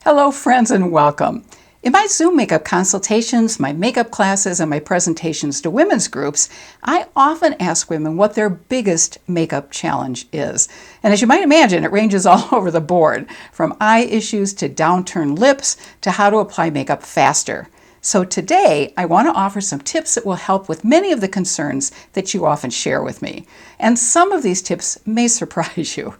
Hello friends and welcome. In my Zoom makeup consultations, my makeup classes, and my presentations to women's groups, I often ask women what their biggest makeup challenge is. And as you might imagine, it ranges all over the board, from eye issues to downturned lips to how to apply makeup faster. So today, I want to offer some tips that will help with many of the concerns that you often share with me. And some of these tips may surprise you.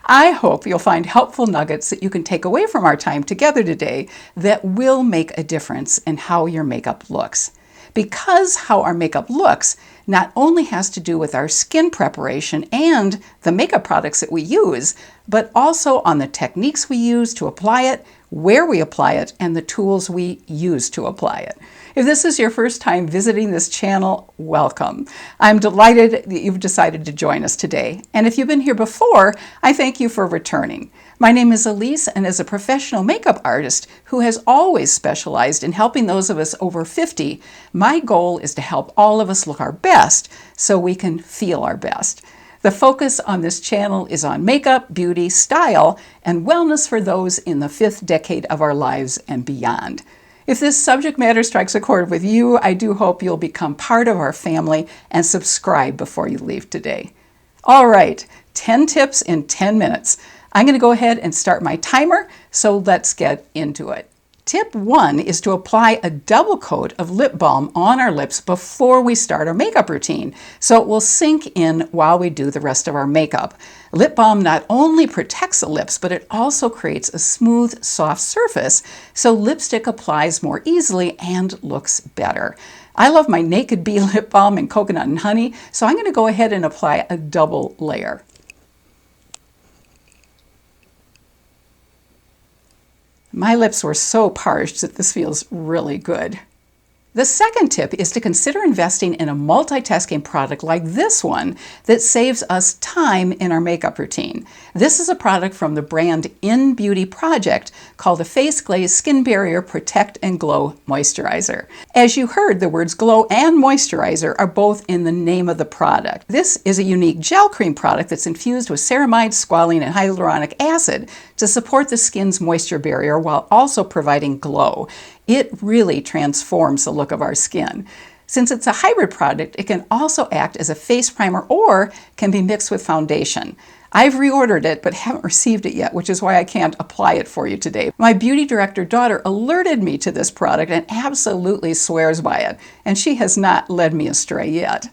I hope you'll find helpful nuggets that you can take away from our time together today that will make a difference in how your makeup looks. Because how our makeup looks not only has to do with our skin preparation and the makeup products that we use, but also on the techniques we use to apply it, where we apply it, and the tools we use to apply it. If this is your first time visiting this channel, welcome. I'm delighted that you've decided to join us today. And if you've been here before, I thank you for returning. My name is Elise, and as a professional makeup artist who has always specialized in helping those of us over 50, my goal is to help all of us look our best so we can feel our best. The focus on this channel is on makeup, beauty, style, and wellness for those in the 5th decade of our lives and beyond. If this subject matter strikes a chord with you, I do hope you'll become part of our family and subscribe before you leave today. All right, 10 tips in 10 minutes. I'm going to go ahead and start my timer, so let's get into it. Tip 1 is to apply a double coat of lip balm on our lips before we start our makeup routine, so it will sink in while we do the rest of our makeup. Lip balm not only protects the lips, but it also creates a smooth, soft surface, so lipstick applies more easily and looks better. I love my Naked Bee lip balm in coconut and honey, so I'm going to go ahead and apply a double layer. My lips were so parched that this feels really good. The second tip is to consider investing in a multitasking product like this one that saves us time in our makeup routine. This is a product from the brand In Beauty Project called the Face Glaze Skin Barrier Protect and Glow Moisturizer. As you heard, the words glow and moisturizer are both in the name of the product. This is a unique gel cream product that's infused with ceramide, squalene, and hyaluronic acid to support the skin's moisture barrier while also providing glow. It really transforms the look of our skin. Since it's a hybrid product, it can also act as a face primer or can be mixed with foundation. I've reordered it but haven't received it yet, which is why I can't apply it for you today. My beauty director daughter alerted me to this product and absolutely swears by it, and she has not led me astray yet.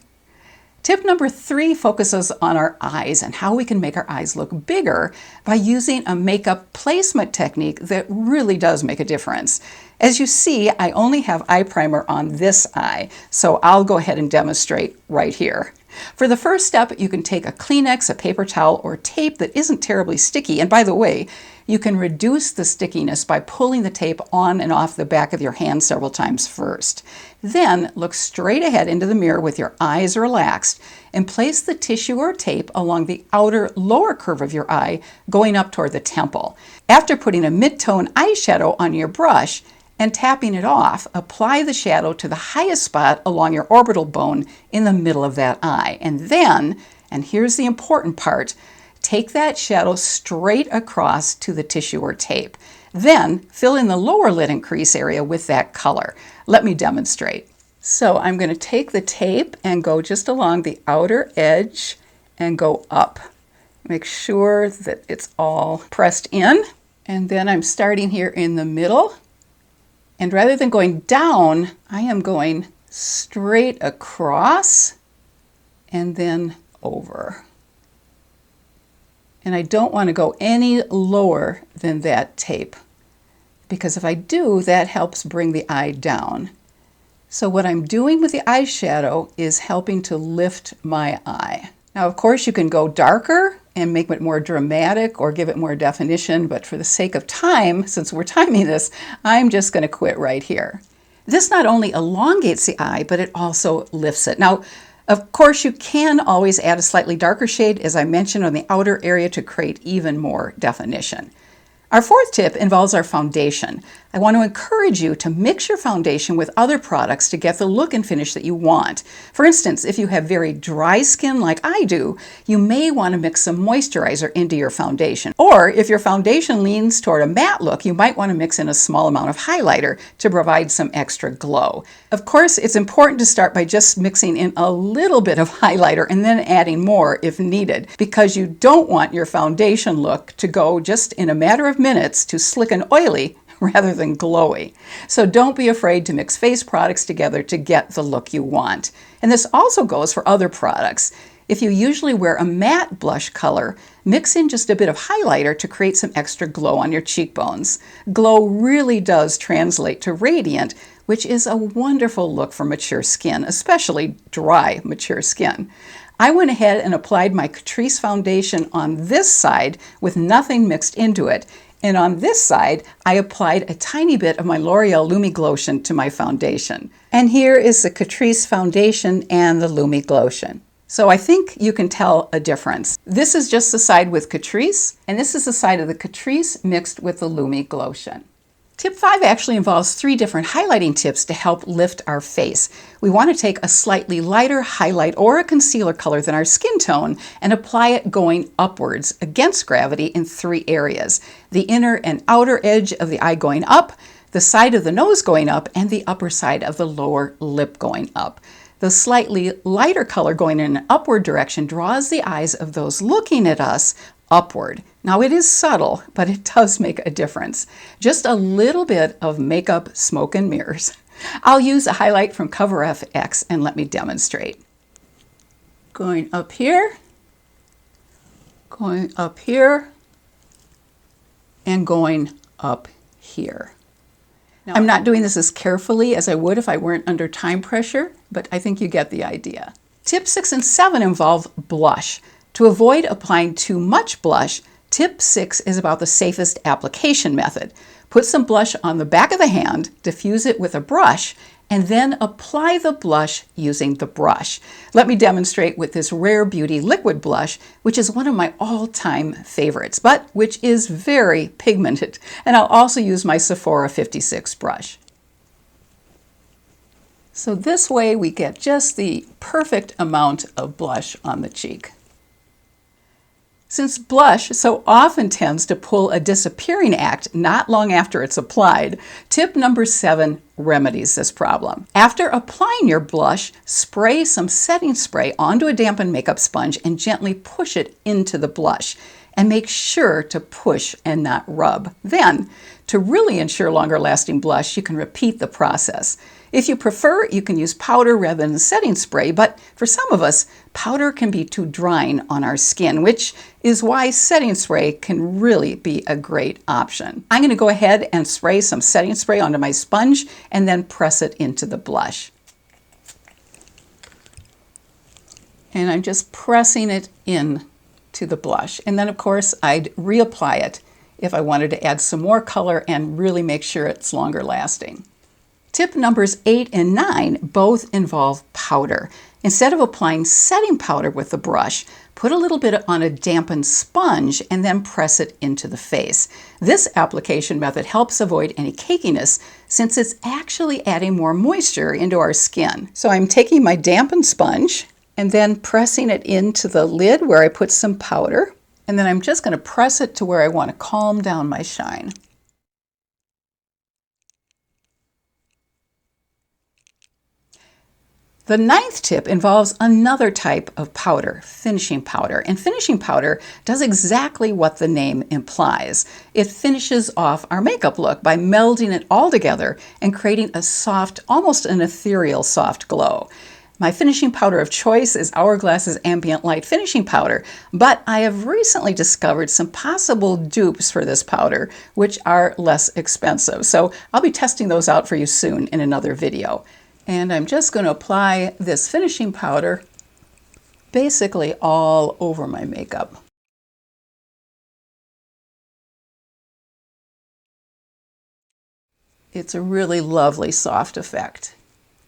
Tip number 3 focuses on our eyes and how we can make our eyes look bigger by using a makeup placement technique that really does make a difference. As you see, I only have eye primer on this eye, so I'll go ahead and demonstrate right here. For the first step, you can take a Kleenex, a paper towel, or tape that isn't terribly sticky. And by the way, you can reduce the stickiness by pulling the tape on and off the back of your hand several times first. Then look straight ahead into the mirror with your eyes relaxed and place the tissue or tape along the outer lower curve of your eye, going up toward the temple. After putting a mid-tone eyeshadow on your brush and tapping it off, apply the shadow to the highest spot along your orbital bone in the middle of that eye. And then, and here's the important part, take that shadow straight across to the tissue or tape. Then fill in the lower lid and crease area with that color. Let me demonstrate. So I'm going to take the tape and go just along the outer edge and go up. Make sure that it's all pressed in. And then I'm starting here in the middle. And rather than going down, I am going straight across and then over. And I don't want to go any lower than that tape, because if I do, that helps bring the eye down. So what I'm doing with the eyeshadow is helping to lift my eye. Now, of course, you can go darker and make it more dramatic or give it more definition, but for the sake of time, since we're timing this, I'm just going to quit right here. This not only elongates the eye, but it also lifts it. Now, of course, you can always add a slightly darker shade, as I mentioned, on the outer area to create even more definition. Our fourth tip involves our foundation. I want to encourage you to mix your foundation with other products to get the look and finish that you want. For instance, if you have very dry skin like I do, you may want to mix some moisturizer into your foundation. Or if your foundation leans toward a matte look, you might want to mix in a small amount of highlighter to provide some extra glow. Of course, it's important to start by just mixing in a little bit of highlighter and then adding more if needed, because you don't want your foundation look to go just in a matter of minutes to slick and oily rather than glowy. So don't be afraid to mix face products together to get the look you want. And this also goes for other products. If you usually wear a matte blush color, mix in just a bit of highlighter to create some extra glow on your cheekbones. Glow really does translate to radiant, which is a wonderful look for mature skin, especially dry, mature skin. I went ahead and applied my Catrice foundation on this side with nothing mixed into it. And on this side, I applied a tiny bit of my L'Oreal Lumi Glotion to my foundation. And here is the Catrice foundation and the Lumi Glotion. So I think you can tell a difference. This is just the side with Catrice, and this is the side of the Catrice mixed with the Lumi Glotion. Tip 5 actually involves 3 different highlighting tips to help lift our face. We want to take a slightly lighter highlight or a concealer color than our skin tone and apply it going upwards against gravity in 3 areas: the inner and outer edge of the eye going up, the side of the nose going up, and the upper side of the lower lip going up. The slightly lighter color going in an upward direction draws the eyes of those looking at us upward. Now it is subtle, but it does make a difference. Just a little bit of makeup smoke and mirrors. I'll use a highlight from Cover FX and let me demonstrate. Going up here, and going up here. Now, I'm not doing this as carefully as I would if I weren't under time pressure, but I think you get the idea. Tips 6 and 7 involve blush. To avoid applying too much blush, tip 6 is about the safest application method. Put some blush on the back of the hand, diffuse it with a brush, and then apply the blush using the brush. Let me demonstrate with this Rare Beauty liquid blush, which is one of my all-time favorites, but which is very pigmented. And I'll also use my Sephora 56 brush. So this way we get just the perfect amount of blush on the cheek. Since blush so often tends to pull a disappearing act not long after it's applied, tip number 7 remedies this problem. After applying your blush, spray some setting spray onto a dampened makeup sponge and gently push it into the blush. And make sure to push and not rub. Then, to really ensure longer lasting blush, you can repeat the process. If you prefer, you can use powder rather than setting spray, but for some of us, powder can be too drying on our skin, which is why setting spray can really be a great option. I'm going to go ahead and spray some setting spray onto my sponge and then press it into the blush. And I'm just pressing it in to the blush. And then of course I'd reapply it if I wanted to add some more color and really make sure it's longer lasting. Tip numbers 8 and 9 both involve powder. Instead of applying setting powder with the brush, put a little bit on a dampened sponge and then press it into the face. This application method helps avoid any cakiness since it's actually adding more moisture into our skin. So I'm taking my dampened sponge and then pressing it into the lid where I put some powder. And then I'm just going to press it to where I want to calm down my shine. The 9th tip involves another type of powder, finishing powder. And finishing powder does exactly what the name implies. It finishes off our makeup look by melding it all together and creating a soft, almost an ethereal soft glow. My finishing powder of choice is Hourglass's Ambient Light Finishing Powder, but I have recently discovered some possible dupes for this powder, which are less expensive. So I'll be testing those out for you soon in another video. And I'm just going to apply this finishing powder basically all over my makeup. It's a really lovely soft effect.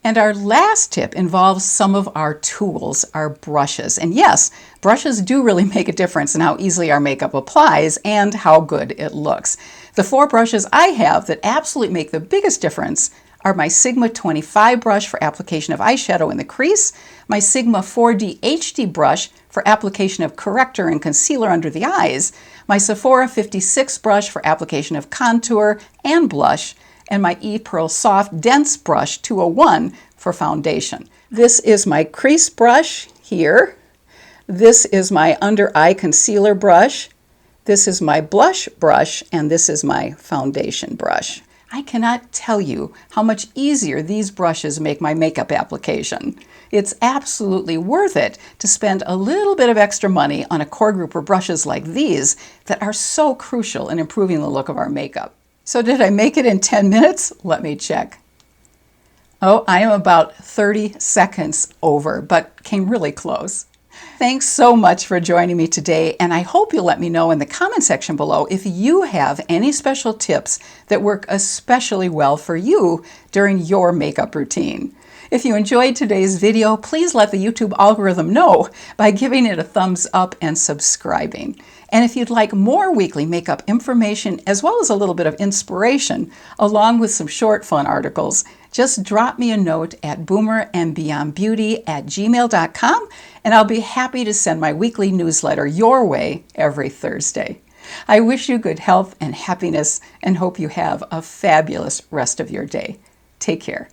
And our last tip involves some of our tools, our brushes. And yes, brushes do really make a difference in how easily our makeup applies and how good it looks. The 4 brushes I have that absolutely make the biggest difference are my Sigma 25 brush for application of eyeshadow in the crease, my Sigma 4D HD brush for application of corrector and concealer under the eyes, my Sephora 56 brush for application of contour and blush, and my ePearl Soft Dense Brush 201 for foundation. This is my crease brush here. This is my under eye concealer brush. This is my blush brush, and this is my foundation brush. I cannot tell you how much easier these brushes make my makeup application. It's absolutely worth it to spend a little bit of extra money on a core group of brushes like these that are so crucial in improving the look of our makeup. So did I make it in 10 minutes? Let me check. Oh, I am about 30 seconds over, but came really close. Thanks so much for joining me today, and I hope you'll let me know in the comment section below if you have any special tips that work especially well for you during your makeup routine. If you enjoyed today's video, please let the YouTube algorithm know by giving it a thumbs up and subscribing. And if you'd like more weekly makeup information as well as a little bit of inspiration, along with some short fun articles, just drop me a note at boomerandbeyondbeauty@gmail.com, and I'll be happy to send my weekly newsletter your way every Thursday. I wish you good health and happiness and hope you have a fabulous rest of your day. Take care.